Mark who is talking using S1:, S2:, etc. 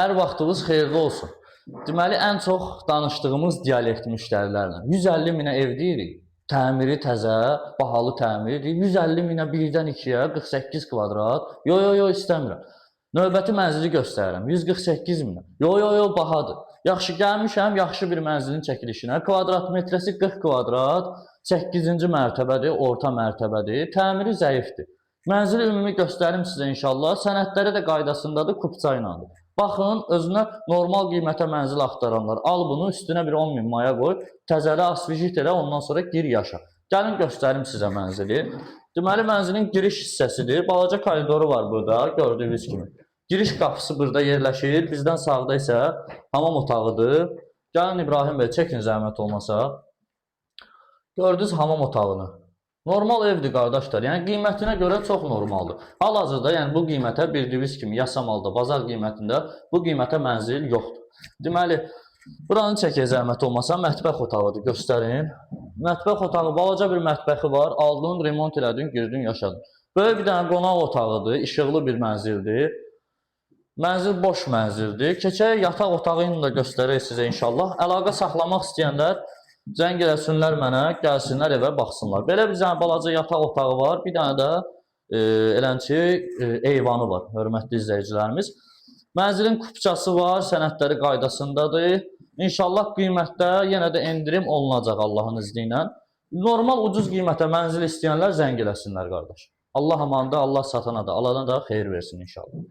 S1: Hər vaxtınız xeyirli olsun. Deməli, ən çox danışdığımız dialekt müştərilərlə 150 minə ev deyirik. Təmiri təzə, bahalı təmir. 150 minə 1-dən 2-yə 48 kvadrat. Yo, istəmirəm. Növbəti mənzili göstərirəm. 148 minə. Yo, bahadır. Yaxşı, gəlmişəm yaxşı bir mənzilin çəkilişinə. Kvadrat metrəsi 40 kvadrat, 8-ci mərtəbədir, orta mərtəbədir. Təmiri zəifdir. Mənzili ümumi göstərim sizə inşallah. Sənədləri də qaydasındadır, kupça ilədir. Baxın, özünə normal qiymətə mənzil axtaranlar. Al bunu, üstünə bir 10 min maya qoy, təzəli asvijit elə, ondan sonra gir yaşa. Gəlin göstərim sizə mənzili. Deməli, mənzilin giriş hissəsidir. Balaca koridoru var burada, gördüyünüz kimi. Giriş qapısı burada yerləşir. Bizdən sağda isə hamam otağıdır. Gəlin İbrahim bəy, çəkin zəhmət olmasa. Gördünüz hamam otağını. Normal evdir qardaşlar. Yəni qiymətinə görə çox normaldır. Hal-hazırda yəni bu qiymətə bildiyiniz kimi Yasamalda bazar qiymətində bu qiymətə mənzil yoxdur. Deməli, buranı çəkək zəhmət olmasa mətbəx otağıdır, göstərin. Mətbəx otağı balaca bir mətbəxi var. Aldın, remont elədin, girdin, yaşadın. Böyük bir dənə qonaq otağıdır, işıqlı bir mənzildir. Mənzil boş mənzildir. Keçək yataq otağını da göstərək sizə inşallah. Əlaqə saxlamaq istəyənlər zəng eləsinlər mənə, gəlsinlər evə baxsınlar. Belə bir dənə balaca yataq otağı var, bir dənə də elənçi eyvanı var, hörmətli izləyicilərimiz. Mənzilin kupçası var, sənədləri qaydasındadır. İnşallah qiymətdə yenə də endirim olunacaq Allahın izni ilə. Normal ucuz qiymətə mənzil istəyənlər zəng eləsinlər qardaş. Allah amanında, Allah satana da, alana da xeyir versin inşallah.